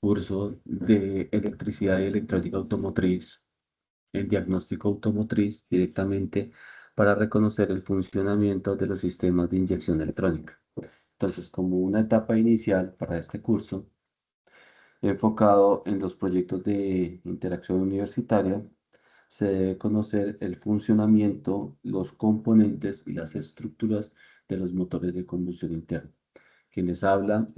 curso de electricidad y electrónica automotriz, el diagnóstico automotriz directamente para reconocer el funcionamiento de los sistemas de inyección electrónica. Entonces, como una etapa inicial para este curso, enfocado en los proyectos de interacción universitaria, se debe conocer el funcionamiento, los componentes y las estructuras de los motores de combustión interna. Quienes hablan,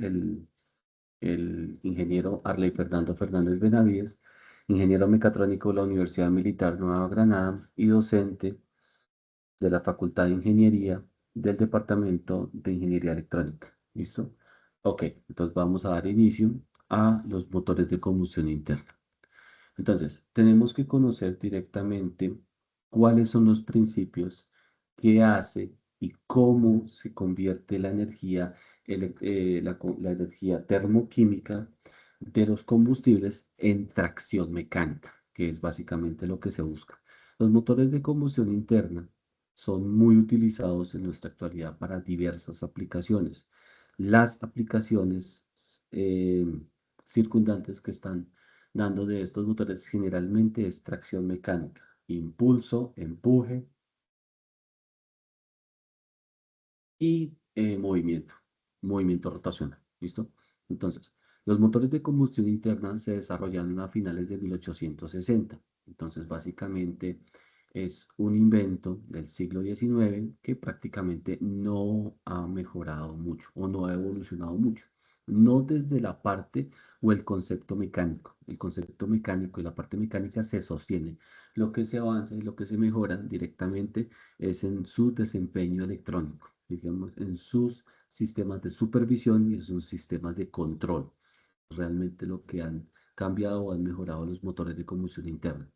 el ingeniero Arley Fernando Fernández Benavides, ingeniero mecatrónico de la Universidad Militar Nueva Granada y docente de la Facultad de Ingeniería del Departamento de Ingeniería Electrónica. ¿Listo? Ok, entonces vamos a dar inicio a los motores de combustión interna. Entonces, tenemos que conocer directamente cuáles son los principios que hace y cómo se convierte la energía, la energía termoquímica de los combustibles en tracción mecánica, que es básicamente lo que se busca. Los motores de combustión interna son muy utilizados en nuestra actualidad para diversas aplicaciones. Las aplicaciones eh, circundantes que están dando de estos motores generalmente es tracción mecánica, impulso, empuje y movimiento rotacional. ¿Listo? Entonces, los motores de combustión interna se desarrollaron a finales de 1860. Entonces, básicamente es un invento del siglo XIX que prácticamente no ha mejorado mucho o no ha evolucionado mucho. No desde la parte o el concepto mecánico. El concepto mecánico y la parte mecánica se sostienen. Lo que se avanza y lo que se mejora directamente es en su desempeño electrónico, digamos, en sus sistemas de supervisión y en sus sistemas de control. Realmente lo que han cambiado o han mejorado los motores de combustión interna.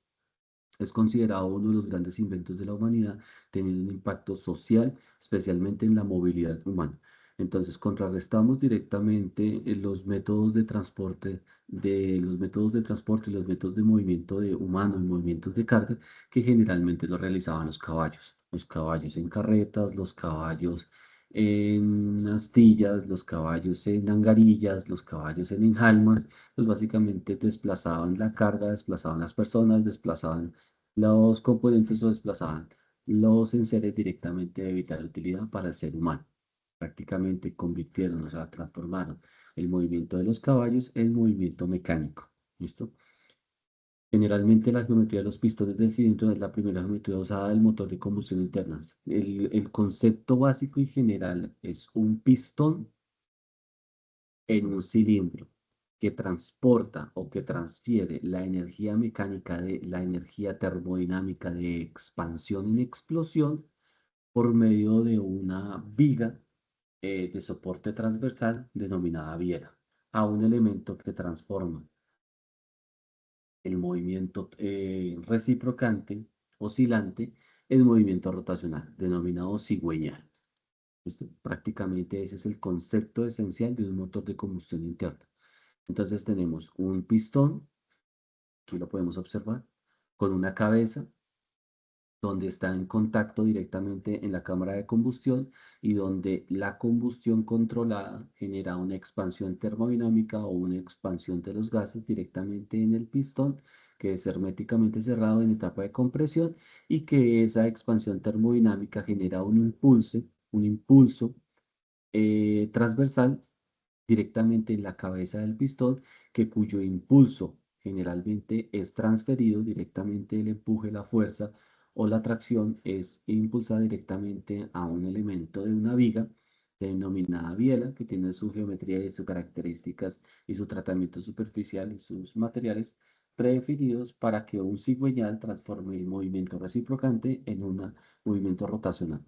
Es considerado uno de los grandes inventos de la humanidad, teniendo un impacto social, especialmente en la movilidad humana. Entonces, contrarrestamos directamente los métodos de transporte y los métodos de movimiento de humano y movimientos de carga que generalmente lo realizaban los caballos. Los caballos en carretas, los caballos en astillas, los caballos en angarillas, los caballos en enjalmas, pues básicamente desplazaban la carga, desplazaban las personas, desplazaban los componentes o desplazaban los enseres directamente de vital utilidad para el ser humano. Prácticamente convirtieron, o sea, transformaron el movimiento de los caballos en movimiento mecánico. ¿Listo? Generalmente la geometría de los pistones del cilindro es la primera geometría usada del motor de combustión interna. El concepto básico y general es un pistón en un cilindro que transporta o que transfiere la energía mecánica de la energía termodinámica de expansión en explosión por medio de una viga de soporte transversal denominada biela a un elemento que transforma el movimiento reciprocante, oscilante, en movimiento rotacional, denominado cigüeñal. Prácticamente ese es el concepto esencial de un motor de combustión interna. Entonces tenemos un pistón, aquí lo podemos observar, con una cabeza donde está en contacto directamente en la cámara de combustión y donde la combustión controlada genera una expansión termodinámica o una expansión de los gases directamente en el pistón, que es herméticamente cerrado en etapa de compresión y que esa expansión termodinámica genera un impulso transversal directamente en la cabeza del pistón, cuyo impulso generalmente es transferido directamente el empuje, la fuerza o la tracción es impulsada directamente a un elemento de una viga denominada biela, que tiene su geometría y sus características y su tratamiento superficial y sus materiales predefinidos para que un cigüeñal transforme el movimiento reciprocante en un movimiento rotacional.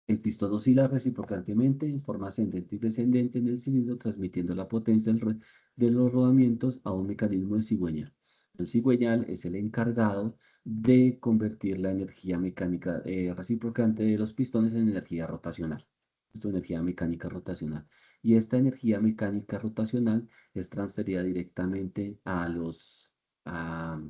El pistón oscila reciprocantemente en forma ascendente y descendente en el cilindro, transmitiendo la potencia de los rodamientos a un mecanismo de cigüeñal. El cigüeñal es el encargado de convertir la energía mecánica reciprocante de los pistones en energía rotacional. Esto es energía mecánica rotacional. Y esta energía mecánica rotacional es transferida directamente a-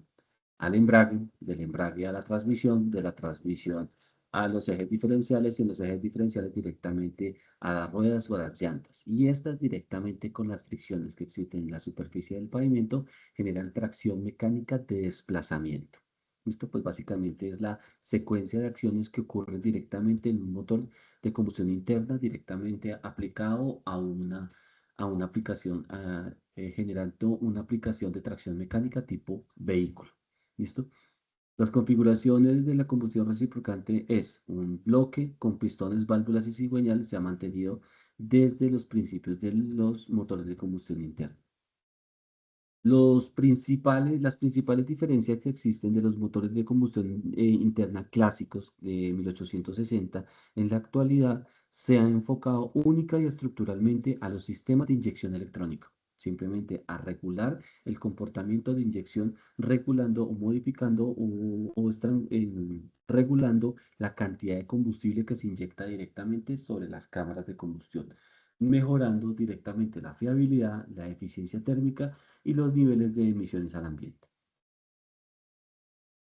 al embrague, del embrague a la transmisión, de la transmisión a los ejes diferenciales y en los ejes diferenciales directamente a las ruedas o a las llantas. Y estas directamente con las fricciones que existen en la superficie del pavimento generan tracción mecánica de desplazamiento. Esto pues básicamente es la secuencia de acciones que ocurren directamente en un motor de combustión interna, directamente aplicado a una aplicación, generando una aplicación de tracción mecánica tipo vehículo. ¿Listo? Las configuraciones de la combustión reciprocante es un bloque con pistones, válvulas y cigüeñales. Se ha mantenido desde los principios de los motores de combustión interna. Las principales diferencias que existen de los motores de combustión interna clásicos de 1860 en la actualidad se han enfocado única y estructuralmente a los sistemas de inyección electrónica, simplemente a regular el comportamiento de inyección, regulando o modificando regulando la cantidad de combustible que se inyecta directamente sobre las cámaras de combustión, mejorando directamente la fiabilidad, la eficiencia térmica y los niveles de emisiones al ambiente.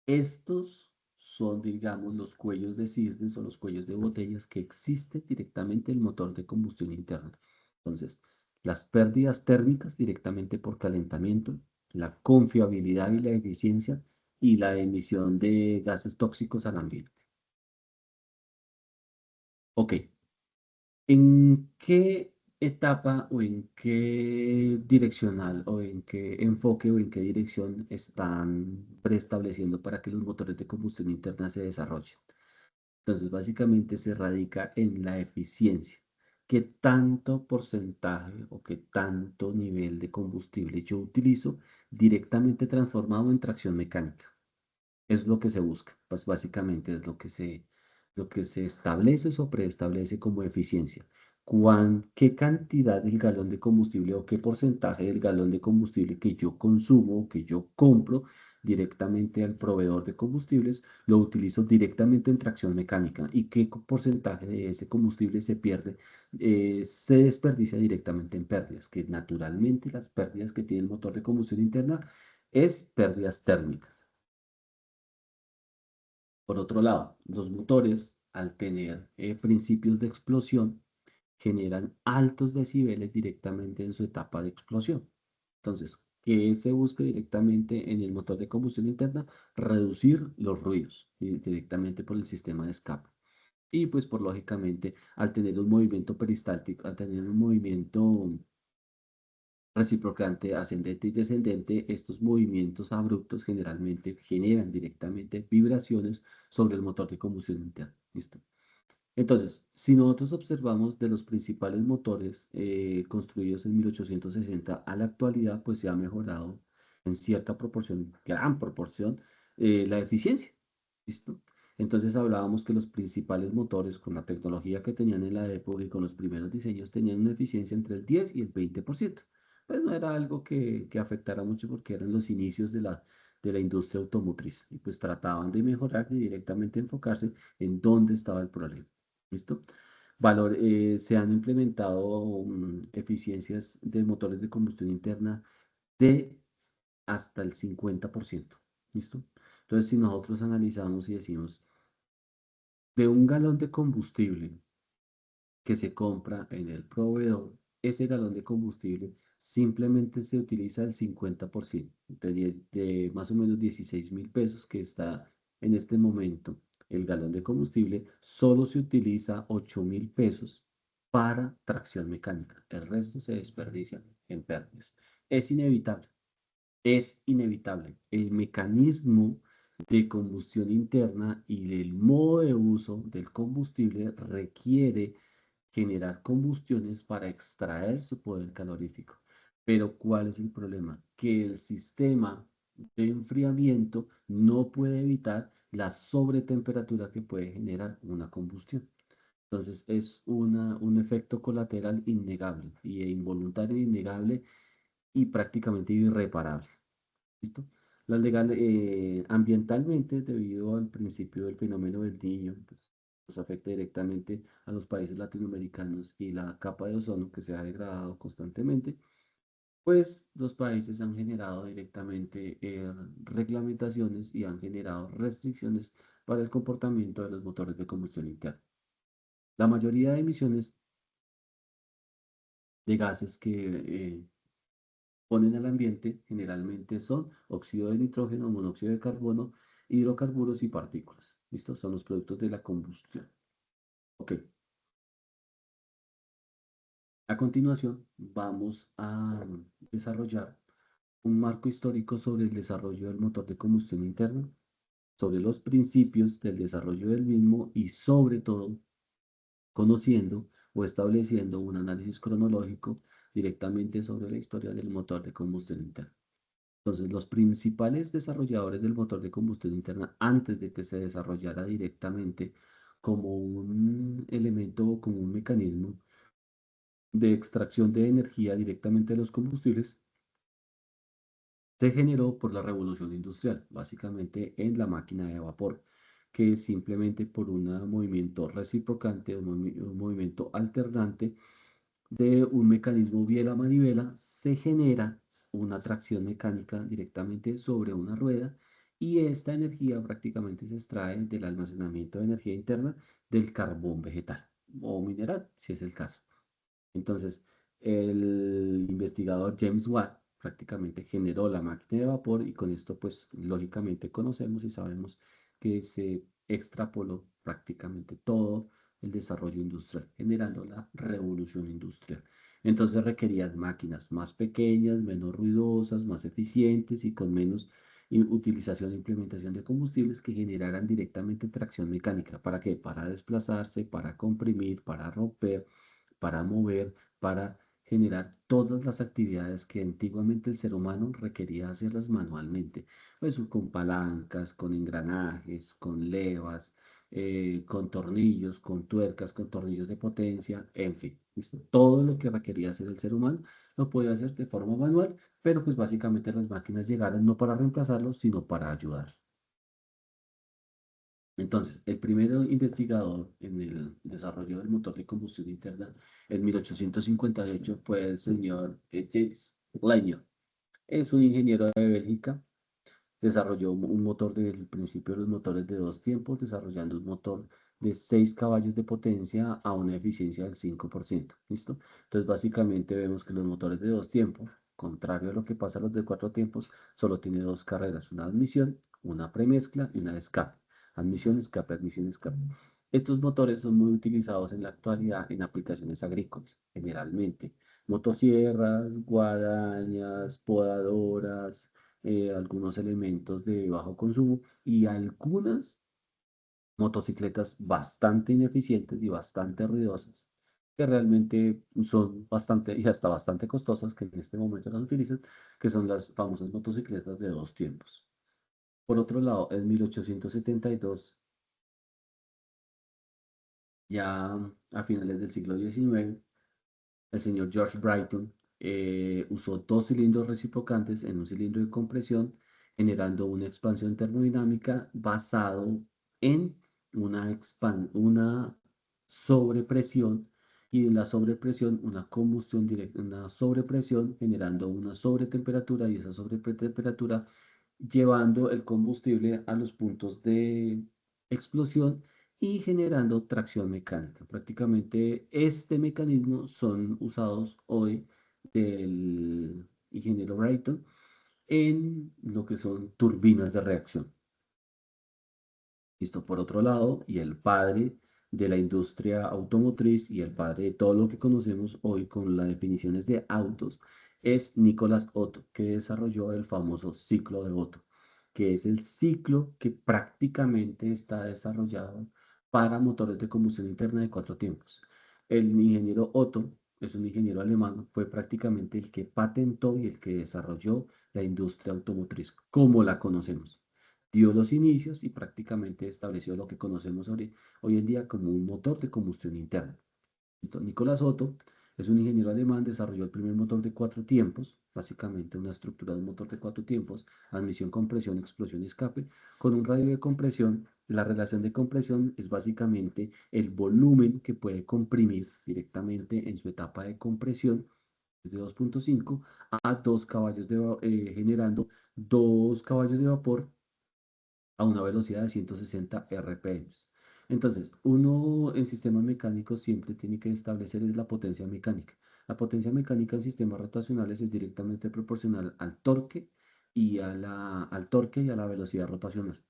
Estos son, digamos, los cuellos de cisnes o los cuellos de botellas que existe directamente en el motor de combustión interna. Entonces, las pérdidas térmicas directamente por calentamiento, la confiabilidad y la eficiencia y la emisión de gases tóxicos al ambiente. Ok, ¿en qué etapa o en qué direccional o en qué enfoque o en qué dirección están preestableciendo para que los motores de combustión interna se desarrollen? Entonces, básicamente se radica en la eficiencia. ¿Qué tanto porcentaje o qué tanto nivel de combustible yo utilizo directamente transformado en tracción mecánica? Es lo que se busca, pues básicamente es lo que se establece o preestablece como eficiencia. ¿Qué cantidad del galón de combustible o qué porcentaje del galón de combustible que yo consumo, que yo compro directamente al proveedor de combustibles, lo utilizo directamente en tracción mecánica? ¿Y qué porcentaje de ese combustible se pierde, se desperdicia directamente en pérdidas? Que naturalmente las pérdidas que tiene el motor de combustión interna es pérdidas térmicas. Por otro lado, los motores, al tener principios de explosión, generan altos decibeles directamente en su etapa de explosión. Entonces, ¿qué se busca directamente en el motor de combustión interna? Reducir los ruidos directamente por el sistema de escape. Y pues por lógicamente, al tener un movimiento peristáltico, al tener un movimiento reciprocante, ascendente y descendente, estos movimientos abruptos generalmente generan directamente vibraciones sobre el motor de combustión interna. ¿Listo? Entonces, si nosotros observamos de los principales motores construidos en 1860 a la actualidad, pues se ha mejorado en cierta proporción, gran proporción, la eficiencia. ¿Listo? Entonces hablábamos que los principales motores con la tecnología que tenían en la época y con los primeros diseños tenían una eficiencia entre el 10 y el 20%. Pues no era algo que afectara mucho porque eran los inicios de la industria automotriz y pues trataban de mejorar y directamente enfocarse en dónde estaba el problema. ¿Listo? Se han implementado eficiencias de motores de combustión interna de hasta el 50%. ¿Listo? Entonces, si nosotros analizamos y decimos, de un galón de combustible que se compra en el proveedor, ese galón de combustible simplemente se utiliza el 50%, de más o menos 16.000 pesos que está en este momento. El galón de combustible solo se utiliza 8.000 pesos para tracción mecánica. El resto se desperdicia en pérdidas. Es inevitable, es inevitable. El mecanismo de combustión interna y el modo de uso del combustible requiere generar combustiones para extraer su poder calorífico. Pero ¿cuál es el problema? Que el sistema de enfriamiento no puede evitar la sobretemperatura que puede generar una combustión. Entonces es un efecto colateral innegable y involuntario, innegable y prácticamente irreparable. ¿Listo? Ambientalmente, debido al principio del fenómeno del Niño, pues, nos afecta directamente a los países latinoamericanos y la capa de ozono que se ha degradado constantemente, pues los países han generado directamente reglamentaciones y han generado restricciones para el comportamiento de los motores de combustión interna. La mayoría de emisiones de gases que ponen al ambiente generalmente son óxido de nitrógeno, monóxido de carbono, hidrocarburos y partículas. ¿Listo? Son los productos de la combustión. Ok. A continuación, vamos a desarrollar un marco histórico sobre el desarrollo del motor de combustión interna, sobre los principios del desarrollo del mismo y sobre todo conociendo o estableciendo un análisis cronológico directamente sobre la historia del motor de combustión interna. Entonces, los principales desarrolladores del motor de combustión interna, antes de que se desarrollara directamente como un elemento o como un mecanismo de extracción de energía directamente de los combustibles, se generó por la revolución industrial, básicamente en la máquina de vapor, que simplemente por un movimiento reciprocante, un movimiento alternante de un mecanismo biela-manivela, se genera una tracción mecánica directamente sobre una rueda y esta energía prácticamente se extrae del almacenamiento de energía interna del carbón vegetal o mineral, si es el caso. Entonces, el investigador James Watt prácticamente generó la máquina de vapor y con esto, pues, lógicamente conocemos y sabemos que se extrapoló prácticamente todo el desarrollo industrial, generando la revolución industrial. Entonces requerían máquinas más pequeñas, menos ruidosas, más eficientes y con menos utilización e implementación de combustibles que generaran directamente tracción mecánica. ¿Para qué? Para desplazarse, para comprimir, para romper, para mover, para generar todas las actividades que antiguamente el ser humano requería hacerlas manualmente, pues con palancas, con engranajes, con levas, con tornillos, con tuercas, con tornillos de potencia, en fin, ¿listo? Todo lo que requería hacer el ser humano lo podía hacer de forma manual, pero pues básicamente las máquinas llegaron no para reemplazarlo, sino para ayudar. Entonces, el primer investigador en el desarrollo del motor de combustión interna en 1858 fue el señor James Lange. Es un ingeniero de Bélgica. Desarrolló un motor desde el principio de los motores de dos tiempos, desarrollando un motor de 6 caballos de potencia a una eficiencia del 5%. ¿Listo? Entonces, básicamente vemos que los motores de dos tiempos, contrario a lo que pasa a los de cuatro tiempos, solo tiene dos carreras, una admisión, una premezcla y una de escape. Admisión, escape, admisión, escape. Estos motores son muy utilizados en la actualidad en aplicaciones agrícolas, generalmente. Motosierras, guadañas, podadoras, algunos elementos de bajo consumo y algunas motocicletas bastante ineficientes y bastante ruidosas, que realmente son bastante y hasta bastante costosas, que en este momento las utilizan, que son las famosas motocicletas de dos tiempos. Por otro lado, en 1872, ya a finales del siglo XIX, el señor George Brighton usó dos cilindros reciprocantes en un cilindro de compresión, generando una expansión termodinámica basado en una sobrepresión y en la sobrepresión una combustión directa, una sobrepresión generando una sobretemperatura y esa sobretemperatura llevando el combustible a los puntos de explosión y generando tracción mecánica. Prácticamente este mecanismo son usados hoy del ingeniero Brighton en lo que son turbinas de reacción. Listo, por otro lado, y el padre de la industria automotriz y el padre de todo lo que conocemos hoy con las definiciones de autos es Nicolás Otto, que desarrolló el famoso ciclo de Otto, que es el ciclo que prácticamente está desarrollado para motores de combustión interna de cuatro tiempos. El ingeniero Otto es un ingeniero alemán, fue prácticamente el que patentó y el que desarrolló la industria automotriz como la conocemos, dio los inicios y prácticamente estableció lo que conocemos hoy en día como un motor de combustión interna. ¿Listo? Nicolás Otto es un ingeniero alemán, desarrolló el primer motor de cuatro tiempos, básicamente una estructura de un motor de cuatro tiempos, admisión, compresión, explosión y escape, con un radio de compresión. La relación de compresión es básicamente el volumen que puede comprimir directamente en su etapa de compresión, desde 2.5 a 2 caballos generando 2 caballos de vapor a una velocidad de 160 RPM. Entonces, uno en sistemas mecánicos siempre tiene que establecer es la potencia mecánica. La potencia mecánica en sistemas rotacionales es directamente proporcional al torque al torque y a la velocidad rotacional.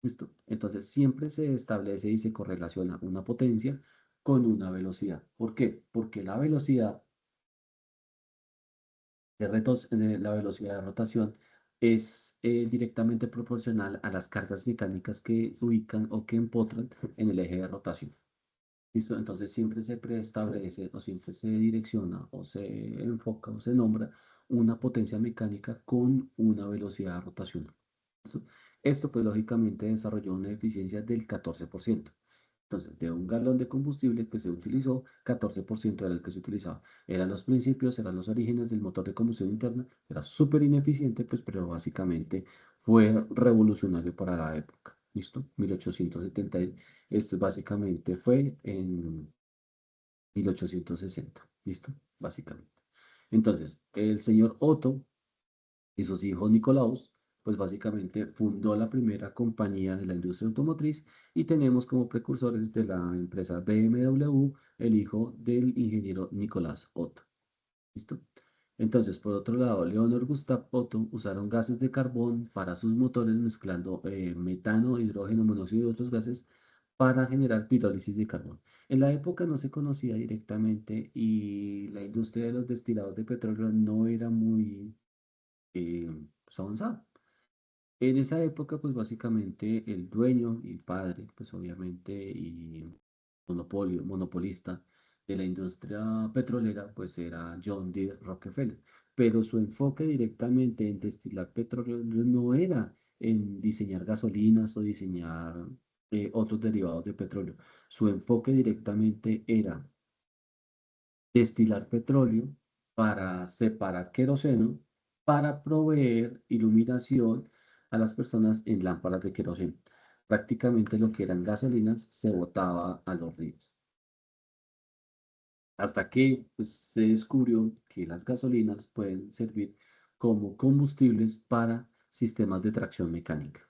¿Listo? Entonces, siempre se establece y se correlaciona una potencia con una velocidad. ¿Por qué? Porque la velocidad la velocidad de rotación es directamente proporcional a las cargas mecánicas que ubican o que empotran en el eje de rotación. ¿Listo? Entonces siempre se preestablece o siempre se direcciona o se enfoca o se nombra una potencia mecánica con una velocidad rotacional. ¿Listo? Esto pues lógicamente desarrolló una eficiencia del 14%. Entonces, de un galón de combustible que se utilizó, 14% era el que se utilizaba. Eran los principios, eran los orígenes del motor de combustión interna. Era súper ineficiente, pues, pero básicamente fue revolucionario para la época. ¿Listo? 1870. Esto básicamente fue en 1860. ¿Listo? Básicamente. Entonces, el señor Otto y sus hijos Nicolaus, pues básicamente fundó la primera compañía de la industria automotriz y tenemos como precursores de la empresa BMW el hijo del ingeniero Nicolás Otto. ¿Listo? Entonces, por otro lado, Leonard Gustav Otto usaron gases de carbón para sus motores mezclando metano, hidrógeno, monóxido y otros gases para generar pirólisis de carbón. En la época no se conocía directamente y la industria de los destilados de petróleo no era muy pues, avanzada. En esa época, pues básicamente el dueño y el padre, pues obviamente, y monopolista de la industria petrolera, pues era John D. Rockefeller. Pero su enfoque directamente en destilar petróleo no era en diseñar gasolinas o diseñar otros derivados de petróleo. Su enfoque directamente era destilar petróleo para separar queroseno para proveer iluminación a las personas en lámparas de queroseno. Prácticamente lo que eran gasolinas se botaba a los ríos. Hasta que pues, se descubrió que las gasolinas pueden servir como combustibles para sistemas de tracción mecánica.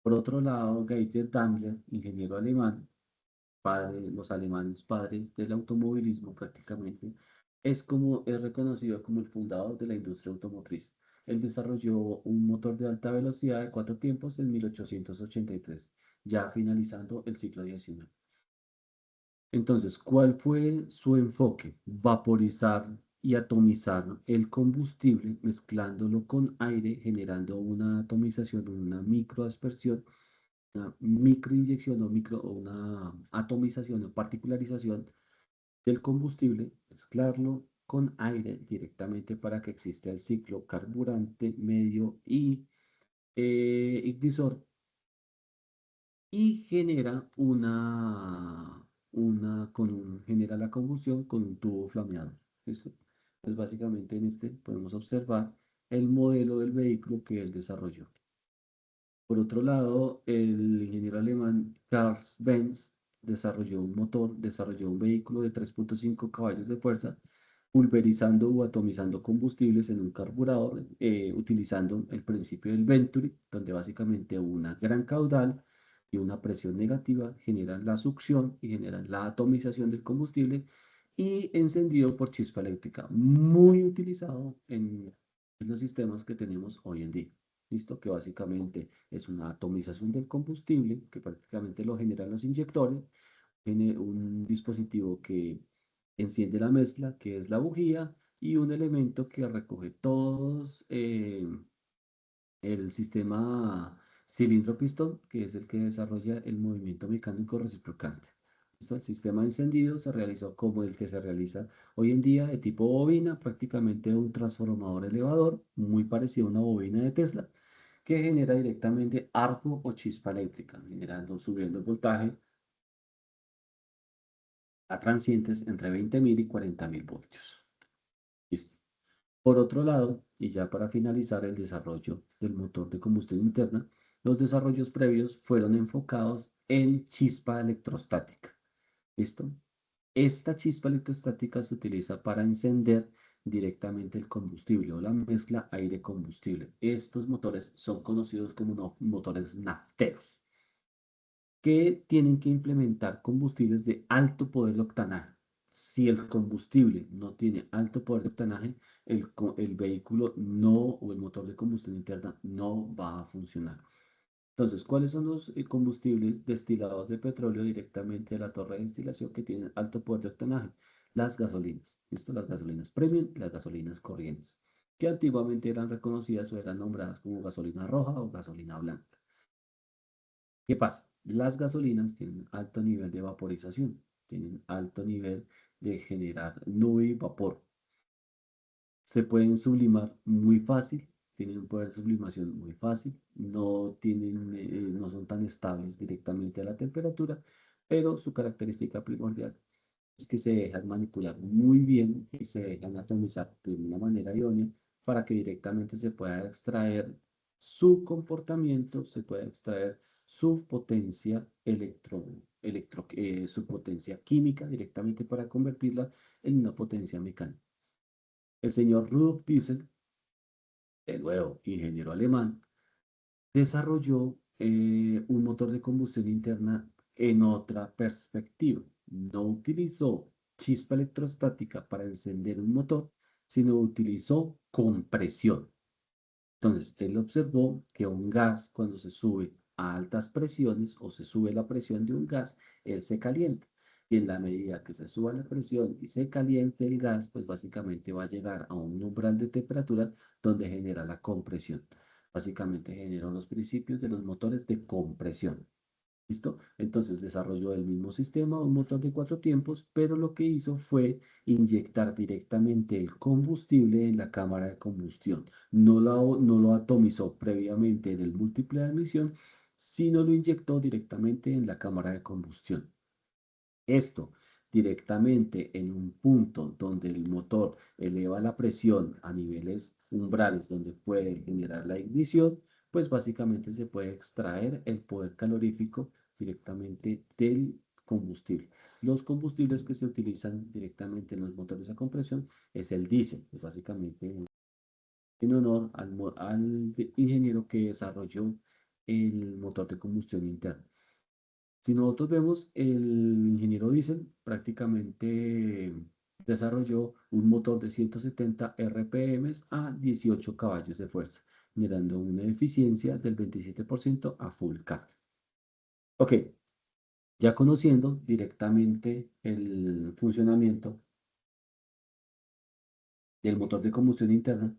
Por otro lado, Georg Daimler, ingeniero alemán, los alemanes padres del automovilismo prácticamente, es reconocido como el fundador de la industria automotriz. Él desarrolló un motor de alta velocidad de cuatro tiempos en 1883, ya finalizando el siglo XIX. Entonces, ¿cuál fue su enfoque? Vaporizar y atomizar el combustible mezclándolo con aire, generando una atomización, una microaspersión, una microinyección o una atomización o particularización del combustible, mezclarlo con aire directamente para que exista el ciclo carburante, medio y ignisor y genera genera la combustión con un tubo flameado. ¿Listo? Pues básicamente en este podemos observar el modelo del vehículo que él desarrolló. Por otro lado, el ingeniero alemán Karl Benz desarrolló un vehículo de 3.5 caballos de fuerza, pulverizando o atomizando combustibles en un carburador, utilizando el principio del Venturi, donde básicamente una gran caudal y una presión negativa generan la succión y generan la atomización del combustible y encendido por chispa eléctrica, muy utilizado en los sistemas que tenemos hoy en día. ¿Listo? Que básicamente es una atomización del combustible, que prácticamente lo generan los inyectores, tiene un dispositivo que enciende la mezcla, que es la bujía, y un elemento que recoge todos el sistema cilindro-pistón, que es el que desarrolla el movimiento mecánico reciprocante. ¿Listo? El sistema de encendido se realizó como el que se realiza hoy en día de tipo bobina, prácticamente un transformador elevador, muy parecido a una bobina de Tesla, que genera directamente arco o chispa eléctrica, subiendo el voltaje a transientes entre 20.000 y 40.000 voltios. Listo. Por otro lado, y ya para finalizar el desarrollo del motor de combustión interna, los desarrollos previos fueron enfocados en chispa electrostática. ¿Listo? Esta chispa electrostática se utiliza para encender directamente el combustible o la mezcla aire-combustible. Estos motores son conocidos como motores nafteros, que tienen que implementar combustibles de alto poder de octanaje. Si el combustible no tiene alto poder de octanaje, el vehículo no, o el motor de combustión interna no va a funcionar. Entonces, ¿cuáles son los combustibles destilados de petróleo directamente a la torre de destilación que tienen alto poder de octanaje? Las gasolinas. ¿Listo? Las gasolinas premium, las gasolinas corrientes, que antiguamente eran reconocidas o eran nombradas como gasolina roja o gasolina blanca. ¿Qué pasa? Las gasolinas tienen alto nivel de vaporización, tienen alto nivel de generar nube y vapor. Se pueden sublimar muy fácil, tienen un poder de sublimación muy fácil, no son tan estables directamente a la temperatura, pero su característica primordial es que se dejan manipular muy bien y se dejan atomizar de una manera idónea para que directamente se pueda extraer su comportamiento, se pueda extraer su potencia su potencia química directamente para convertirla en una potencia mecánica. El señor Rudolf Diesel, de nuevo ingeniero alemán, desarrolló un motor de combustión interna en otra perspectiva. No utilizó chispa electrostática para encender un motor, sino utilizó compresión. Entonces, él observó que un gas, cuando se sube a altas presiones o se sube la presión de un gas, él se calienta. Y en la medida que se suba la presión y se caliente el gas, pues básicamente va a llegar a un umbral de temperatura donde genera la compresión. Básicamente genera los principios de los motores de compresión. ¿Listo? Entonces desarrolló el mismo sistema, un motor de cuatro tiempos, pero lo que hizo fue inyectar directamente el combustible en la cámara de combustión. No lo atomizó previamente en el múltiple de admisión, sino lo inyectó directamente en la cámara de combustión. Esto directamente en un punto donde el motor eleva la presión a niveles umbrales donde puede generar la ignición, pues básicamente se puede extraer el poder calorífico directamente del combustible. Los combustibles que se utilizan directamente en los motores a compresión es el diésel, pues básicamente en honor al ingeniero que desarrolló el motor de combustión interna. Si nosotros vemos, el ingeniero Diesel prácticamente desarrolló un motor de 170 RPM a 18 caballos de fuerza, generando una eficiencia del 27% a full carga. Ok, ya conociendo directamente el funcionamiento del motor de combustión interna,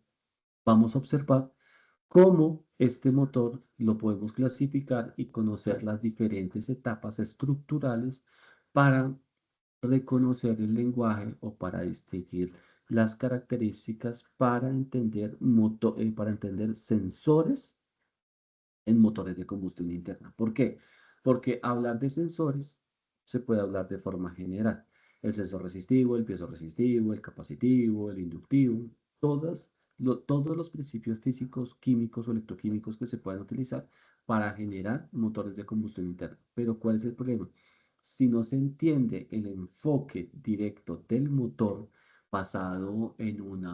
vamos a observar cómo este motor lo podemos clasificar y conocer las diferentes etapas estructurales para reconocer el lenguaje o para distinguir las características para entender sensores en motores de combustión interna. ¿Por qué? Porque hablar de sensores se puede hablar de forma general. El sensor resistivo, el piezoresistivo, el capacitivo, el inductivo, todos los principios físicos, químicos o electroquímicos que se puedan utilizar para generar motores de combustión interna. Pero ¿cuál es el problema? Si no se entiende el enfoque directo del motor basado en un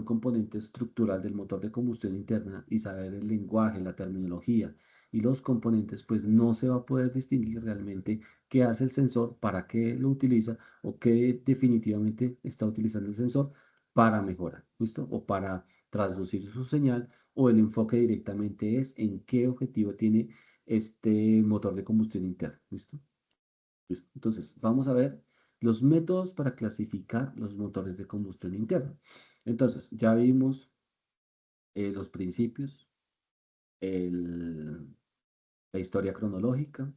componente estructural del motor de combustión interna y saber el lenguaje, la terminología y los componentes, pues no se va a poder distinguir realmente qué hace el sensor, para qué lo utiliza o qué definitivamente está utilizando el sensor para mejorar, ¿listo? O para traducir su señal, o el enfoque directamente es en qué objetivo tiene este motor de combustión interna, ¿listo? ¿Listo? Entonces, vamos a ver los métodos para clasificar los motores de combustión interna. Entonces, ya vimos los principios, el- la historia cronológica,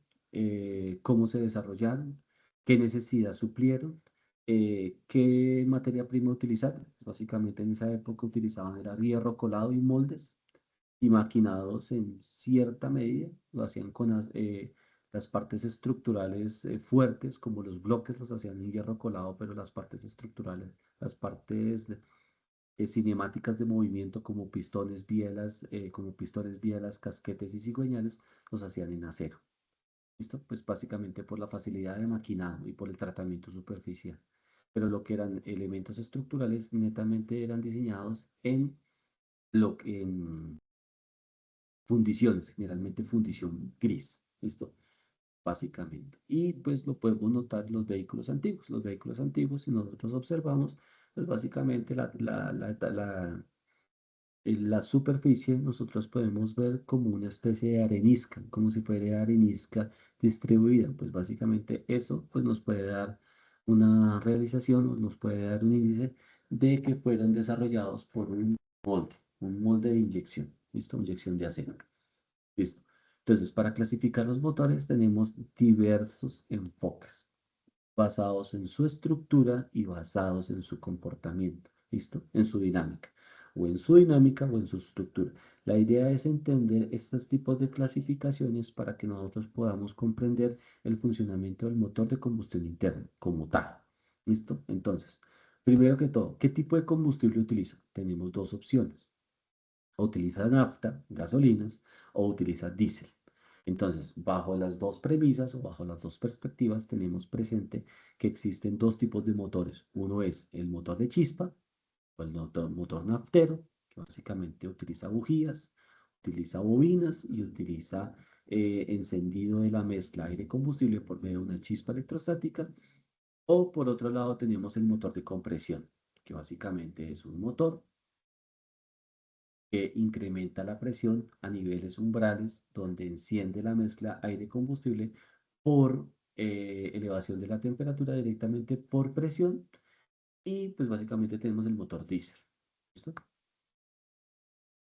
cómo se desarrollaron, qué necesidad suplieron, qué materia prima utilizaron. Básicamente en esa época utilizaban era hierro colado y moldes y maquinados en cierta medida. Lo hacían con las partes estructurales fuertes, como los bloques los hacían en hierro colado, pero las partes estructurales, las partes cinemáticas de movimiento como pistones, bielas, casquetes y cigüeñales, los hacían en acero. ¿Listo? Pues básicamente por la facilidad de maquinado y por el tratamiento superficial. pero lo que eran elementos estructurales netamente eran diseñados en, en fundiciones, generalmente fundición gris, ¿listo? Básicamente. Y pues lo podemos notar en los vehículos antiguos. Los vehículos antiguos, si nosotros observamos, pues básicamente en la superficie nosotros podemos ver como una especie de arenisca, como si fuera arenisca distribuida. Pues básicamente eso pues nos puede dar una realización o nos puede dar un índice de que fueron desarrollados por un molde de inyección, ¿listo? Inyección de acero. ¿Listo? Entonces, para clasificar los motores tenemos diversos enfoques basados en su estructura y basados en su comportamiento, ¿listo? En su dinámica, o en su dinámica o en su estructura. La idea es entender estos tipos de clasificaciones para que nosotros podamos comprender el funcionamiento del motor de combustión interna como tal, ¿listo? Entonces, primero que todo, ¿qué tipo de combustible utiliza? Tenemos dos opciones: o utiliza nafta, gasolinas, o utiliza diésel. Entonces, bajo las dos premisas o bajo las dos perspectivas, tenemos presente que existen dos tipos de motores. Uno es el motor de chispa, o el motor naftero, que básicamente utiliza bujías, utiliza bobinas y utiliza encendido de la mezcla aire-combustible por medio de una chispa electrostática. O por otro lado tenemos el motor de compresión, que básicamente es un motor que incrementa la presión a niveles umbrales donde enciende la mezcla aire-combustible por elevación de la temperatura directamente por presión. Y pues básicamente tenemos el motor diésel. ¿Listo? Por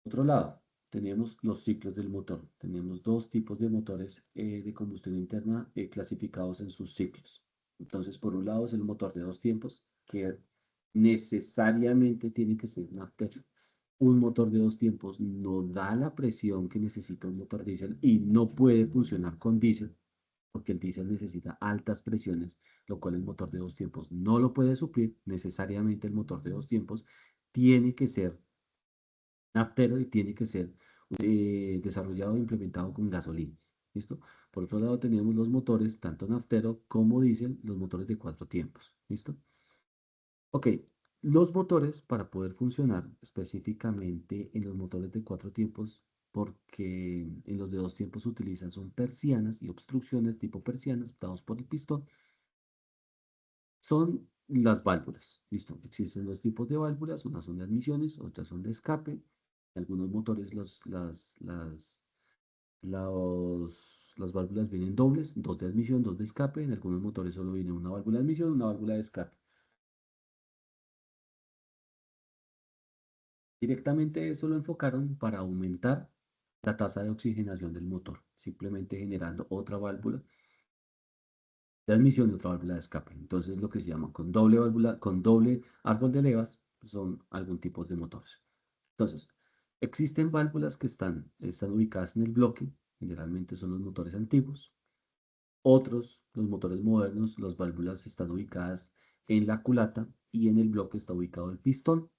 otro lado, tenemos los ciclos del motor. Tenemos dos tipos de motores de combustión interna clasificados en sus ciclos. Entonces, por un lado es el motor de dos tiempos, que necesariamente tiene que ser un after. Un motor de dos tiempos no da la presión que necesita un motor diésel y no puede funcionar con diésel, porque el diésel necesita altas presiones, lo cual el motor de dos tiempos no lo puede suplir. Necesariamente el motor de dos tiempos tiene que ser naftero y tiene que ser desarrollado e implementado con gasolinas. ¿Listo? Por otro lado, tenemos los motores, tanto naftero como diésel, los motores de cuatro tiempos. ¿Listo? Ok, los motores para poder funcionar específicamente en los motores de cuatro tiempos, porque en los de dos tiempos se utilizan son persianas y obstrucciones tipo persianas dados por el pistón, son las válvulas. Listo, existen dos tipos de válvulas, unas son de admisiones, otras son de escape. En algunos motores las válvulas vienen dobles, dos de admisión, dos de escape. En algunos motores solo viene una válvula de admisión, una válvula de escape. Directamente eso lo enfocaron para aumentar la tasa de oxigenación del motor, simplemente generando otra válvula de admisión y otra válvula de escape. Entonces lo que se llama con doble válvula, con doble árbol de levas, son algún tipo de motores. Entonces, existen válvulas que están ubicadas en el bloque, generalmente son los motores antiguos. Otros, los motores modernos, las válvulas están ubicadas en la culata y en el bloque está ubicado el pistón.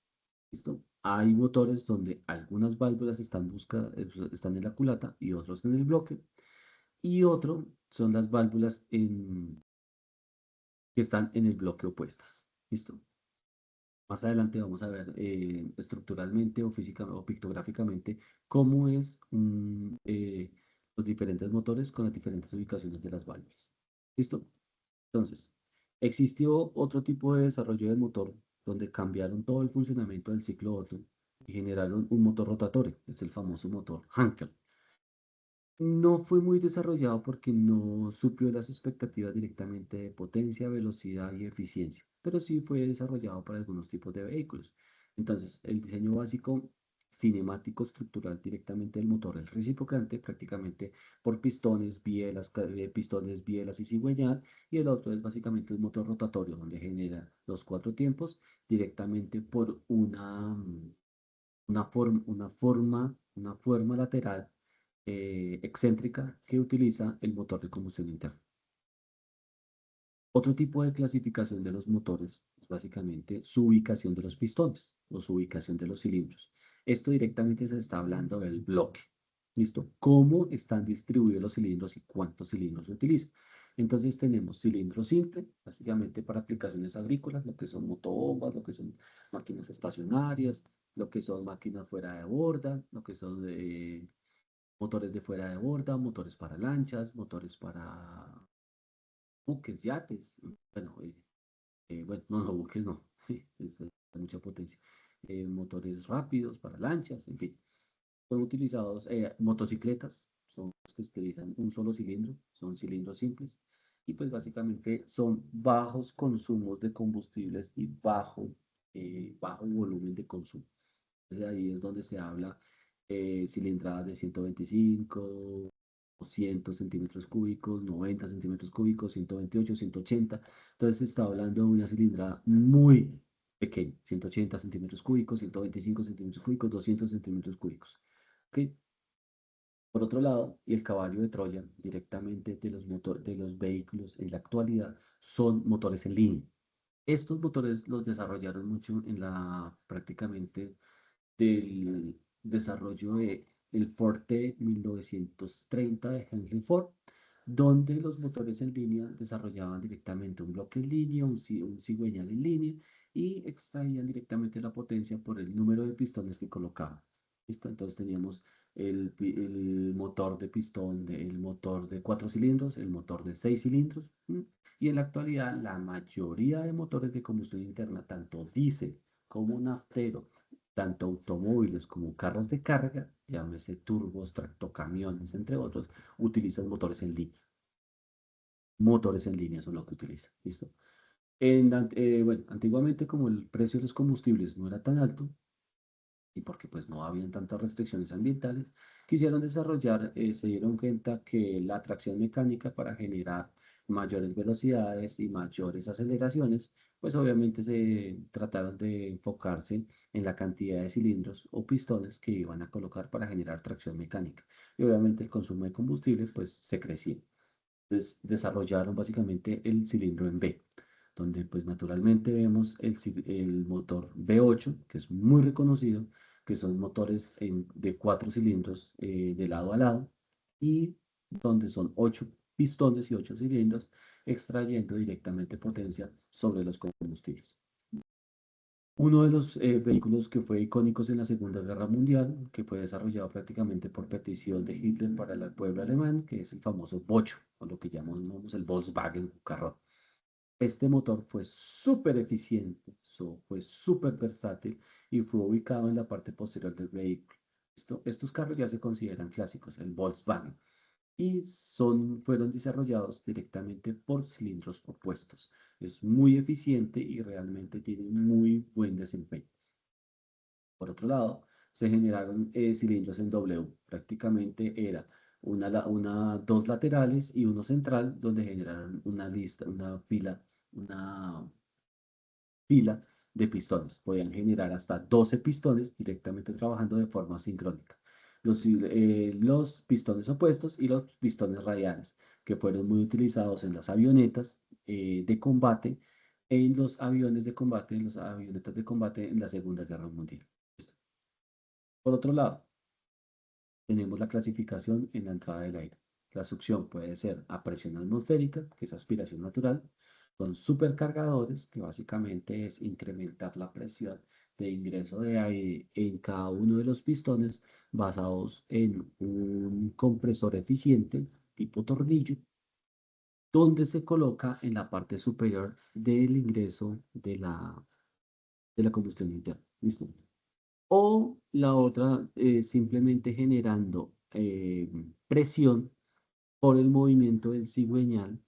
¿Listo? Hay motores donde algunas válvulas están en la culata y otros en el bloque. Y otro son las válvulas que están en el bloque opuestas. ¿Listo? Más adelante vamos a ver estructuralmente o física o pictográficamente cómo es los diferentes motores con las diferentes ubicaciones de las válvulas. ¿Listo? Entonces, existió otro tipo de desarrollo del motor donde cambiaron todo el funcionamiento del ciclo Otto y generaron un motor rotatorio, es el famoso motor Hankel. No fue muy desarrollado porque no suplió las expectativas directamente de potencia, velocidad y eficiencia, pero sí fue desarrollado para algunos tipos de vehículos. Entonces, el diseño básico cinemático estructural directamente del motor es reciprocante prácticamente por pistones, bielas y cigüeñal, y el otro es básicamente un motor rotatorio donde genera los cuatro tiempos directamente por una forma lateral excéntrica que utiliza el motor de combustión interna. Otro tipo de clasificación de los motores es básicamente su ubicación de los pistones o su ubicación de los cilindros. Esto directamente se está hablando del bloque. ¿Listo? ¿Cómo están distribuidos los cilindros y cuántos cilindros se utilizan? Entonces tenemos cilindro simple, básicamente para aplicaciones agrícolas, lo que son motobombas, lo que son máquinas estacionarias, lo que son máquinas fuera de borda, lo que son motores de fuera de borda, motores para lanchas, motores para buques, yates. Bueno, bueno, no, no, buques no, es mucha potencia. Motores rápidos para lanchas, en fin. Son utilizados motocicletas, son las que utilizan un solo cilindro, son cilindros simples y pues básicamente son bajos consumos de combustibles y bajo volumen de consumo. Entonces ahí es donde se habla cilindradas de 125, 200 centímetros cúbicos, 90 centímetros cúbicos, 128, 180. Entonces se está hablando de una cilindrada muy pequeña, 180 centímetros cúbicos, 125 centímetros cúbicos, 200 centímetros cúbicos. ¿Ok? Por otro lado, y el caballo de Troya directamente de los vehículos en la actualidad son motores en línea. Estos motores los desarrollaron mucho en la prácticamente del desarrollo de el Ford T 1930 de Henry Ford, donde los motores en línea desarrollaban directamente un bloque en línea, un cigüeñal en línea y extraían directamente la potencia por el número de pistones que colocaban. ¿Listo? Entonces teníamos el motor de pistón, el motor de 4 cilindros, el motor de 6 cilindros. Y en la actualidad la mayoría de motores de combustión interna, tanto diésel como naftero, tanto automóviles como carros de carga, llámese turbos, tractocamiones, entre otros, utilizan motores en línea. Motores en línea son lo que utilizan. ¿Listo? Bueno, antiguamente como el precio de los combustibles no era tan alto, y porque pues no habían tantas restricciones ambientales, quisieron desarrollar, se dieron cuenta que la tracción mecánica para generar mayores velocidades y mayores aceleraciones, pues obviamente se trataron de enfocarse en la cantidad de cilindros o pistones que iban a colocar para generar tracción mecánica. Y obviamente el consumo de combustible pues se crecía. Entonces desarrollaron básicamente el cilindro en V, donde pues naturalmente vemos el motor V8, que es muy reconocido, que son motores de 4 cilindros de lado a lado, y donde son 8 pistones y 8 cilindros, extrayendo directamente potencia sobre los combustibles. Uno de los vehículos que fue icónicos en la Segunda Guerra Mundial, que fue desarrollado prácticamente por petición de Hitler para el pueblo alemán, que es el famoso Bocho, o lo que llamamos el Volkswagen carro. Este motor fue súper eficiente, fue súper versátil y fue ubicado en la parte posterior del vehículo. Estos carros ya se consideran clásicos, el Volkswagen, y fueron desarrollados directamente por cilindros opuestos. Es muy eficiente y realmente tiene muy buen desempeño. Por otro lado, se generaron cilindros en W. Prácticamente era dos laterales y uno central, donde generaron una fila de pistones. Podían generar hasta 12 pistones directamente trabajando de forma sincrónica. Los pistones opuestos y los pistones radiales, que fueron muy utilizados en las avionetas de combate, en los aviones de combate, en las avionetas de combate en la Segunda Guerra Mundial. Por otro lado, tenemos la clasificación en la entrada del aire. La succión puede ser a presión atmosférica, que es aspiración natural, con supercargadores, que básicamente es incrementar la presión de ingreso de aire en cada uno de los pistones basados en un compresor eficiente tipo tornillo, donde se coloca en la parte superior del ingreso de la combustión interna. ¿Listo? O la otra, simplemente generando presión por el movimiento del cigüeñal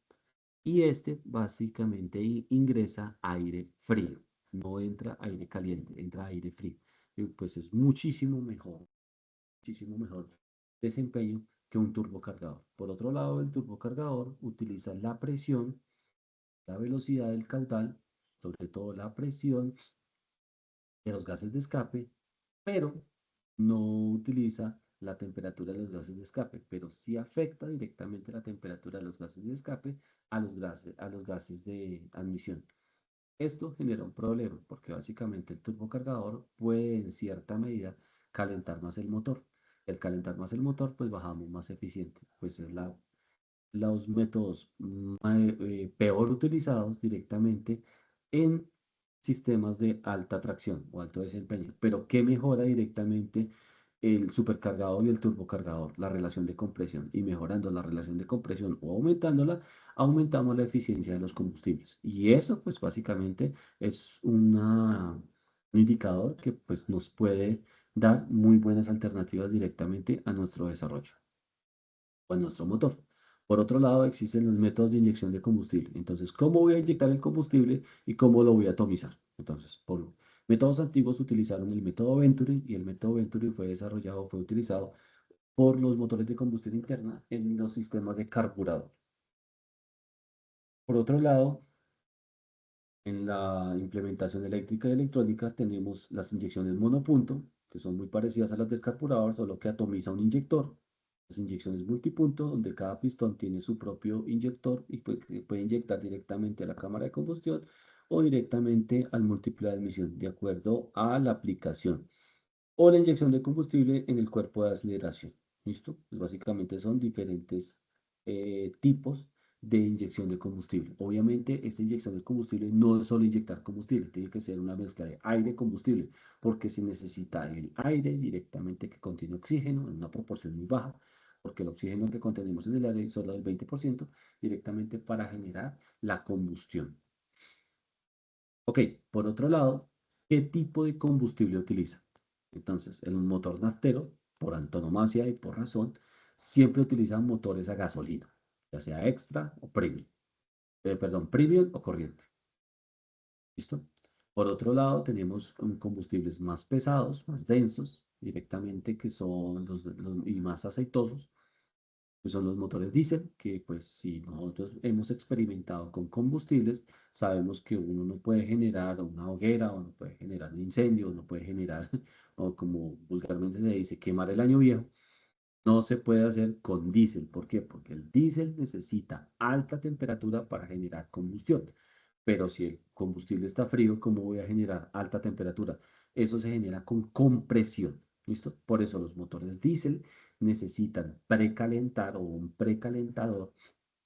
y este básicamente ingresa aire frío, no entra aire caliente, entra aire frío. Y pues es muchísimo mejor desempeño que un turbocargador. Por otro lado, el turbocargador utiliza la presión, la velocidad del caudal, sobre todo la presión de los gases de escape, pero no utiliza la temperatura de los gases de escape, pero sí afecta directamente la temperatura de los gases de escape a los gases de admisión. Esto genera un problema porque básicamente el turbocargador puede en cierta medida calentar más el motor. El calentar más el motor, pues bajamos más eficiente, pues es los métodos peor utilizados directamente en sistemas de alta tracción o alto desempeño. Pero ¿qué mejora directamente el supercargador y el turbocargador? La relación de compresión. Y mejorando la relación de compresión o aumentándola, aumentamos la eficiencia de los combustibles. Y eso, pues básicamente es un indicador que pues, nos puede dar muy buenas alternativas directamente a nuestro desarrollo o a nuestro motor. Por otro lado, existen los métodos de inyección de combustible. Entonces, ¿cómo voy a inyectar el combustible y cómo lo voy a atomizar? Entonces, por métodos antiguos utilizaron el método Venturi y el método Venturi fue utilizado por los motores de combustión interna en los sistemas de carburador. Por otro lado, en la implementación eléctrica y electrónica tenemos las inyecciones monopunto, que son muy parecidas a las del carburador, solo que atomiza un inyector. Las inyecciones multipunto, donde cada pistón tiene su propio inyector y puede inyectar directamente a la cámara de combustión o directamente al múltiple de admisión, de acuerdo a la aplicación o la inyección de combustible en el cuerpo de aceleración. ¿Listo? Pues básicamente son diferentes tipos de inyección de combustible. Obviamente, esta inyección de combustible no es solo inyectar combustible, tiene que ser una mezcla de aire-combustible, porque se necesita el aire directamente que contiene oxígeno en una proporción muy baja, porque el oxígeno que contenemos en el aire es solo del 20%, directamente para generar la combustión. Ok, por otro lado, ¿qué tipo de combustible utiliza? Entonces, el motor naftero, por antonomasia y por razón, siempre utiliza motores a gasolina, ya sea extra o premium, perdón, premium o corriente. ¿Listo? Por otro lado, tenemos combustibles más pesados, más densos, directamente, que son y más aceitosos, que son los motores diésel, que pues si nosotros hemos experimentado con combustibles, sabemos que uno no puede generar una hoguera, o no puede generar un incendio, o no puede generar, o como vulgarmente se dice, quemar el año viejo. No se puede hacer con diésel. ¿Por qué? Porque el diésel necesita alta temperatura para generar combustión. Pero si el combustible está frío, ¿cómo voy a generar alta temperatura? Eso se genera con compresión. ¿Listo? Por eso los motores diésel necesitan precalentar o un precalentador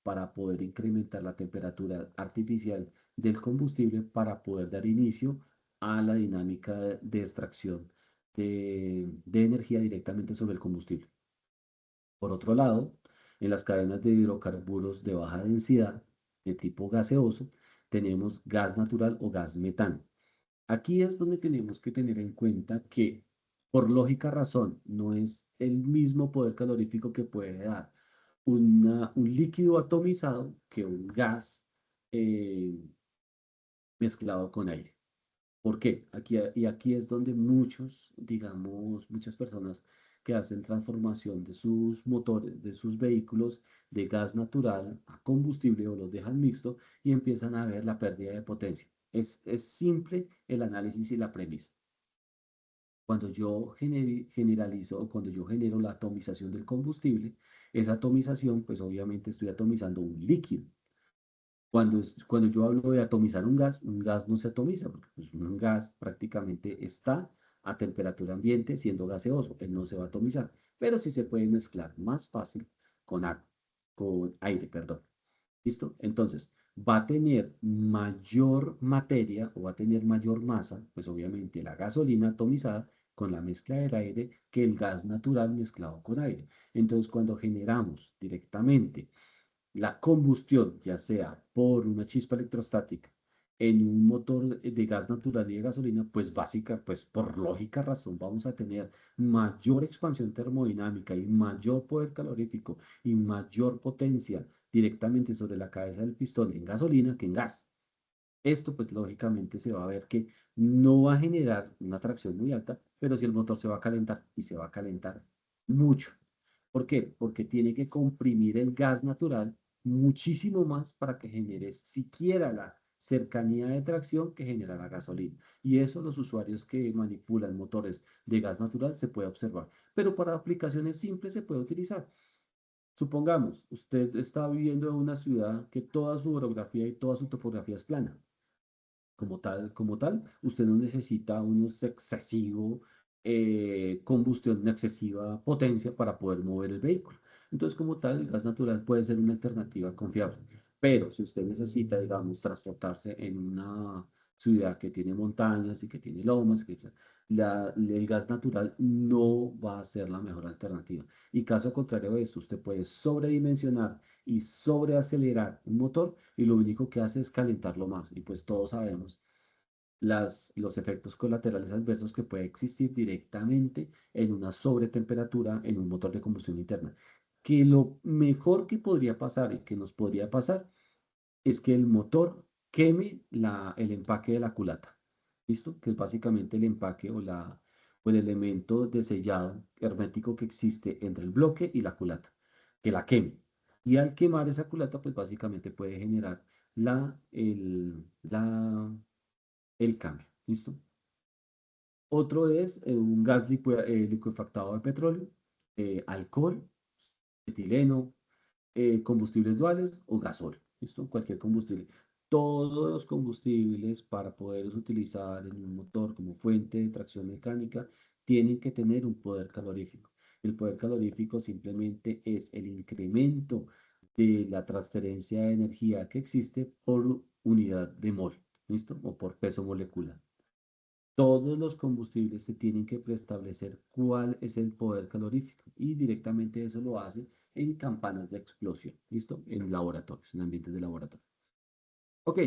para poder incrementar la temperatura artificial del combustible para poder dar inicio a la dinámica de extracción de energía directamente sobre el combustible. Por otro lado, en las cadenas de hidrocarburos de baja densidad, de tipo gaseoso, tenemos gas natural o gas metano. Aquí es donde tenemos que tener en cuenta que, por lógica razón, no es el mismo poder calorífico que puede dar un líquido atomizado que un gas eh, mezclado con aire. ¿Por qué? Aquí es donde muchos, digamos, muchas personas que hacen transformación de sus motores, de sus vehículos de gas natural a combustible o los dejan mixto y empiezan a ver la pérdida de potencia. Es simple el análisis y la premisa. Cuando yo generalizo o cuando yo genero la atomización del combustible, esa atomización, pues obviamente estoy atomizando un líquido. Cuando yo hablo de atomizar un gas no se atomiza, porque pues, un gas prácticamente está a temperatura ambiente siendo gaseoso, él no se va a atomizar, pero sí se puede mezclar más fácil con agua, con aire, perdón. ¿Listo? Entonces, va a tener mayor materia o va a tener mayor masa, pues obviamente la gasolina atomizada con la mezcla del aire que el gas natural mezclado con aire. Entonces, cuando generamos directamente la combustión, ya sea por una chispa electrostática en un motor de gas natural y de gasolina, pues básica, pues por lógica razón vamos a tener mayor expansión termodinámica y mayor poder calorífico y mayor potencia directamente sobre la cabeza del pistón en gasolina que en gas. Esto pues lógicamente se va a ver que no va a generar una tracción muy alta, pero sí el motor se va a calentar y se va a calentar mucho. ¿Por qué? Porque tiene que comprimir el gas natural muchísimo más para que genere siquiera la cercanía de tracción que genera la gasolina. Y eso los usuarios que manipulan motores de gas natural se puede observar. Pero para aplicaciones simples se puede utilizar. Supongamos, usted está viviendo en una ciudad que toda su orografía y toda su topografía es plana. Como tal, usted no necesita unos excesivo combustión, una excesiva potencia para poder mover el vehículo. Entonces, como tal, el gas natural puede ser una alternativa confiable. Pero si usted necesita, digamos, transportarse en una ciudad que tiene montañas y que tiene lomas, el gas natural no va a ser la mejor alternativa. Y caso contrario a esto, usted puede sobredimensionar y sobreacelerar un motor y lo único que hace es calentarlo más. Y pues todos sabemos los efectos colaterales adversos que puede existir directamente en una sobretemperatura en un motor de combustión interna. Que lo mejor que podría pasar y que nos podría pasar es que el motor queme el empaque de la culata. ¿Listo? Que es básicamente el empaque o el elemento de sellado hermético que existe entre el bloque y la culata. Que la queme. Y al quemar esa culata, pues básicamente puede generar la, el, la, el cambio. ¿Listo? Otro es un gas liquefactado de petróleo, alcohol, etileno, combustibles duales o gasol. ¿Listo? Cualquier combustible. Todos los combustibles para poderlos utilizar en un motor como fuente de tracción mecánica tienen que tener un poder calorífico. El poder calorífico simplemente es el incremento de la transferencia de energía que existe por unidad de mol, ¿listo? O por peso molecular. Todos los combustibles se tienen que preestablecer cuál es el poder calorífico y directamente eso lo hace en campanas de explosión, ¿listo? En laboratorios, en ambientes de laboratorio. Ok,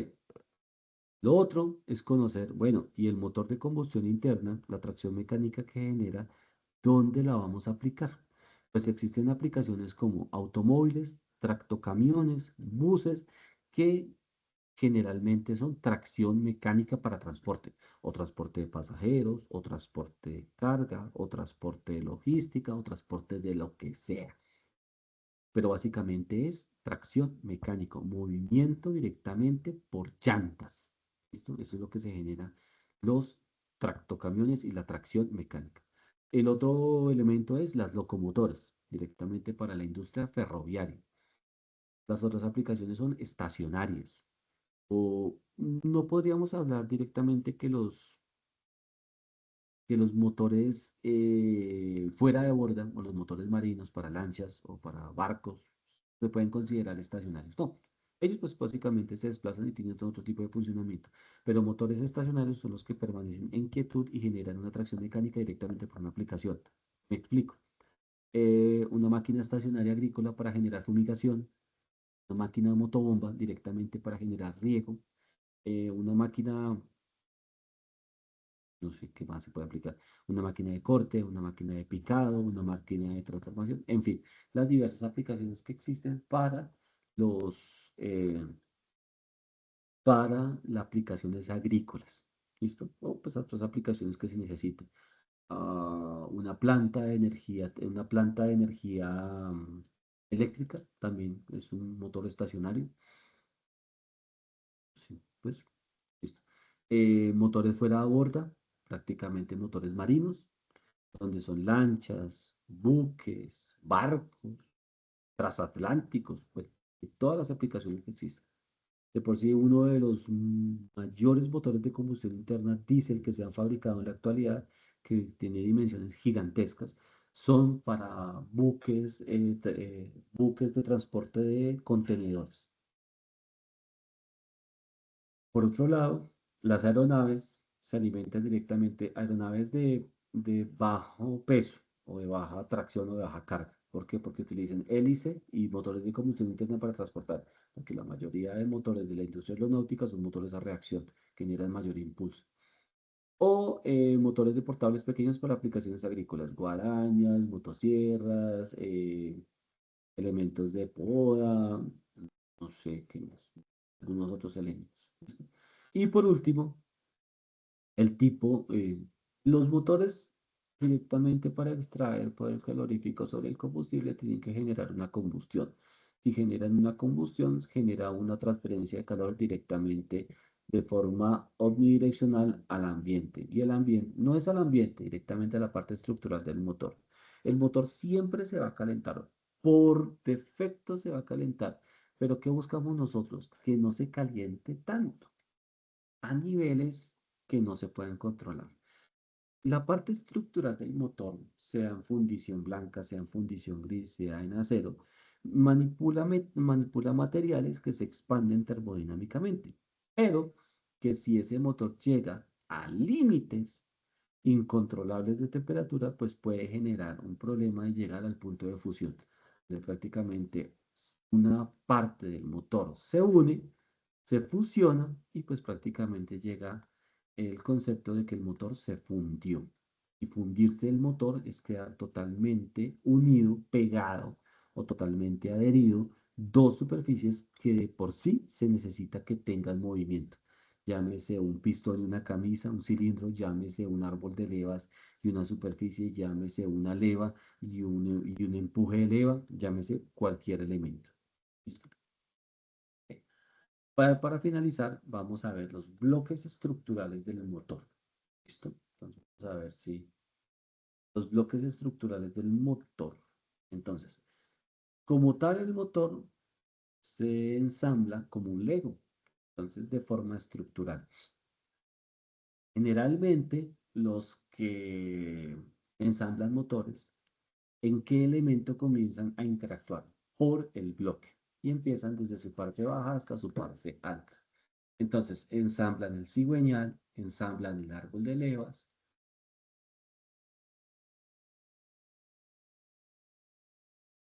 lo otro es conocer, bueno, y el motor de combustión interna, la tracción mecánica que genera, ¿dónde la vamos a aplicar? Pues existen aplicaciones como automóviles, tractocamiones, buses, que generalmente son tracción mecánica para transporte, o transporte de pasajeros, o transporte de carga, o transporte de logística, o transporte de lo que sea. Pero básicamente es tracción mecánica, movimiento directamente por llantas. ¿Listo? Eso es lo que se genera los tractocamiones y la tracción mecánica. El otro elemento es las locomotoras, directamente para la industria ferroviaria. Las otras aplicaciones son estacionarias. O no podríamos hablar directamente que los motores fuera de borda o los motores marinos para lanchas o para barcos se pueden considerar estacionarios. No, ellos pues básicamente se desplazan y tienen otro tipo de funcionamiento, pero motores estacionarios son los que permanecen en quietud y generan una tracción mecánica directamente por una aplicación. Me explico. Una máquina estacionaria agrícola para generar fumigación, una máquina de motobomba directamente para generar riego, una máquina, no sé qué más se puede aplicar, una máquina de corte, una máquina de picado, una máquina de transformación, en fin, las diversas aplicaciones que existen los, eh, para las aplicaciones agrícolas. ¿Listo? O pues otras aplicaciones que se necesiten. Una planta de energía eléctrica también es un motor estacionario. Sí, pues, listo. Motores fuera de borda, prácticamente motores marinos, donde son lanchas, buques, barcos, transatlánticos, pues, y todas las aplicaciones que existen. De por sí, uno de los mayores motores de combustión interna diésel que se han fabricado en la actualidad, que tiene dimensiones gigantescas, son para buques de transporte de contenedores. Por otro lado, las aeronaves se alimentan directamente, aeronaves de bajo peso o de baja tracción o de baja carga. ¿Por qué? Porque utilizan hélice y motores de combustión interna para transportar, porque la mayoría de motores de la industria aeronáutica son motores a reacción, que generan mayor impulso. O motores de portables pequeños para aplicaciones agrícolas, guarañas, motosierras, elementos de poda, no sé qué más, algunos otros elementos. ¿Listo? Y por último, el tipo, los motores directamente para extraer poder calorífico sobre el combustible tienen que generar una combustión. Si generan una combustión, genera una transferencia de calor directamente de forma omnidireccional al ambiente. Y el ambiente no es al ambiente, directamente a la parte estructural del motor. El motor siempre se va a calentar, por defecto se va a calentar. Pero ¿qué buscamos nosotros? Que no se caliente tanto a niveles que no se pueden controlar. La parte estructural del motor, sea en fundición blanca, sea en fundición gris, sea en acero, manipula materiales que se expanden termodinámicamente, pero que si ese motor llega a límites incontrolables de temperatura, pues puede generar un problema de llegar al punto de fusión, de prácticamente una parte del motor se une, se fusiona y pues prácticamente llega el concepto de que el motor se fundió. Y fundirse el motor es quedar totalmente unido, pegado o totalmente adherido dos superficies que de por sí se necesita que tengan movimiento. Llámese un pistón y una camisa, un cilindro, llámese un árbol de levas y una superficie, llámese una leva y un empuje de leva, llámese cualquier elemento. ¿Listo? Para finalizar, vamos a ver los bloques estructurales del motor. ¿Listo? Entonces, vamos a ver si los bloques estructurales del motor. Entonces, como tal, el motor se ensambla como un Lego, entonces de forma estructural. Generalmente, los que ensamblan motores, ¿en qué elemento comienzan a interactuar? Por el bloque. Y empiezan desde su parte baja hasta su parte alta. Entonces, ensamblan el cigüeñal, ensamblan el árbol de levas,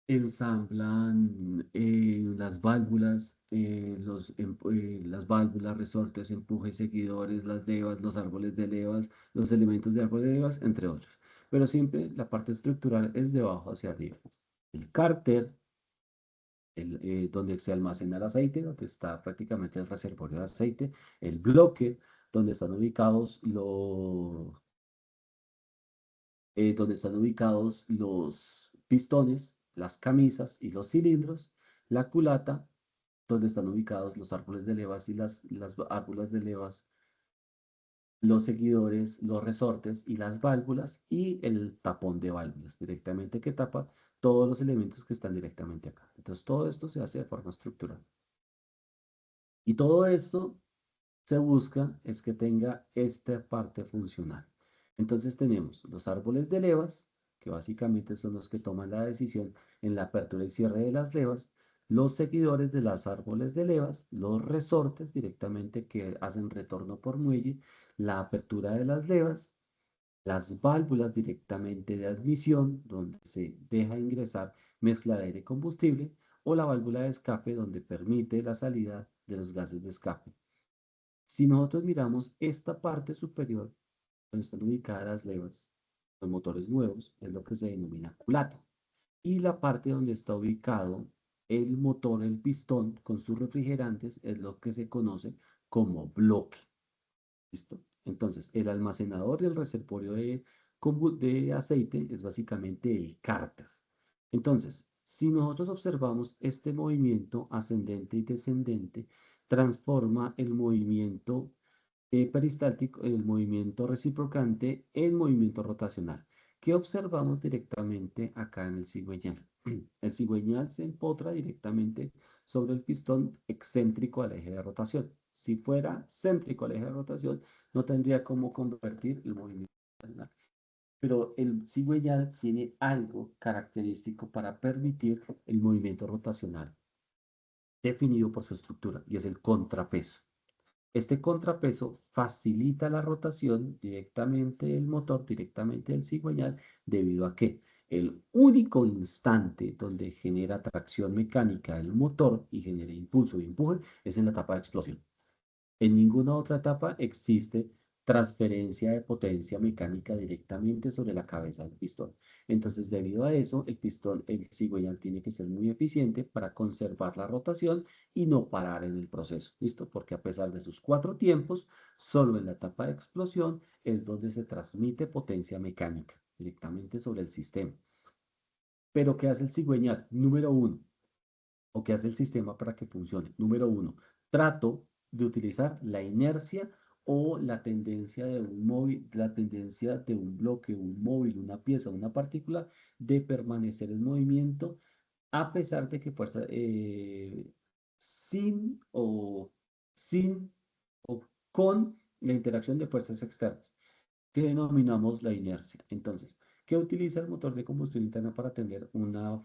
ensamblan las válvulas, las válvulas, resortes, empujes, seguidores, las levas, los árboles de levas, los elementos de árbol de levas, entre otros. Pero siempre la parte estructural es de abajo hacia arriba. El cárter, donde se almacena el aceite, donde está prácticamente el reservorio de aceite, el bloque, donde están ubicados los pistones, las camisas y los cilindros, la culata, donde están ubicados los árboles de levas y las árboles de levas, los seguidores, los resortes y las válvulas y el tapón de válvulas directamente que tapa todos los elementos que están directamente acá. Entonces todo esto se hace de forma estructural. Y todo esto se busca es que tenga esta parte funcional. Entonces tenemos los árboles de levas, que básicamente son los que toman la decisión en la apertura y cierre de las levas, los seguidores de los árboles de levas, los resortes directamente que hacen retorno por muelle, la apertura de las levas, las válvulas directamente de admisión, donde se deja ingresar mezcla de aire y combustible, o la válvula de escape, donde permite la salida de los gases de escape. Si nosotros miramos esta parte superior, donde están ubicadas las levas, los motores nuevos, es lo que se denomina culata. Y la parte donde está ubicado el motor, el pistón, con sus refrigerantes, es lo que se conoce como bloque. ¿Listo? Entonces, el almacenador del reservorio de aceite es básicamente el cárter. Entonces, si nosotros observamos este movimiento ascendente y descendente, transforma el movimiento peristáltico, el movimiento reciprocante en movimiento rotacional, que observamos directamente acá en el cigüeñal. El cigüeñal se empotra directamente sobre el pistón excéntrico al eje de rotación. Si fuera céntrico al eje de rotación, no tendría cómo convertir el movimiento rotacional. Pero el cigüeñal tiene algo característico para permitir el movimiento rotacional definido por su estructura, y es el contrapeso. Este contrapeso facilita la rotación directamente del motor, directamente del cigüeñal, debido a que el único instante donde genera tracción mecánica el motor y genera impulso y empuje es en la etapa de explosión. En ninguna otra etapa existe transferencia de potencia mecánica directamente sobre la cabeza del pistón. Entonces, debido a eso, el cigüeñal tiene que ser muy eficiente para conservar la rotación y no parar en el proceso. ¿Listo? Porque a pesar de sus cuatro tiempos, solo en la etapa de explosión es donde se transmite potencia mecánica directamente sobre el sistema. Pero, ¿qué hace el cigüeñal? Número uno, o qué hace el sistema para que funcione. Número uno, trato de utilizar la inercia o la tendencia de un móvil, la tendencia de un bloque, un móvil, una pieza, una partícula, de permanecer en movimiento a pesar de que fuerza, sin o sin o con la interacción de fuerzas externas. que denominamos la inercia. Entonces, ¿qué utiliza el motor de combustión interna para tener una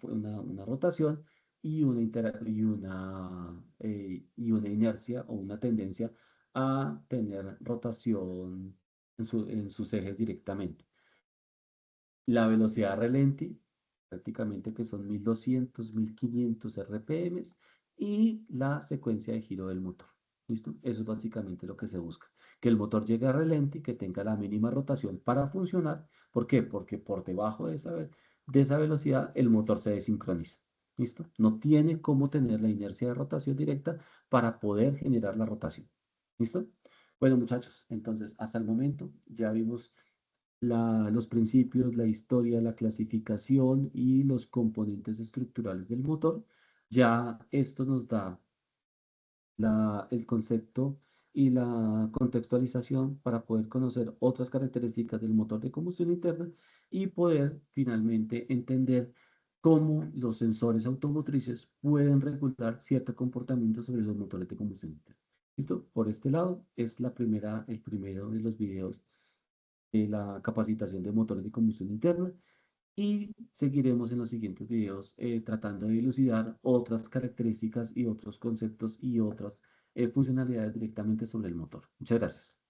rotación y una inercia o una tendencia a tener rotación en sus ejes directamente? La velocidad relenti, prácticamente que son 1200, 1500 RPM, y la secuencia de giro del motor. ¿Listo? Eso es básicamente lo que se busca. Que el motor llegue a relenti, que tenga la mínima rotación para funcionar. ¿Por qué? Porque por debajo de esa velocidad el motor se desincroniza. ¿Listo? No tiene cómo tener la inercia de rotación directa para poder generar la rotación. ¿Listo? Bueno, muchachos, entonces hasta el momento ya vimos los principios, la historia, la clasificación y los componentes estructurales del motor. Ya esto nos da el concepto y la contextualización para poder conocer otras características del motor de combustión interna y poder finalmente entender cómo los sensores automotrices pueden regular cierto comportamiento sobre los motores de combustión interna. ¿Listo? Por este lado es el primero de los videos de la capacitación de motores de combustión interna y seguiremos en los siguientes videos tratando de dilucidar otras características y otros conceptos y otras funcionalidades directamente sobre el motor. Muchas gracias.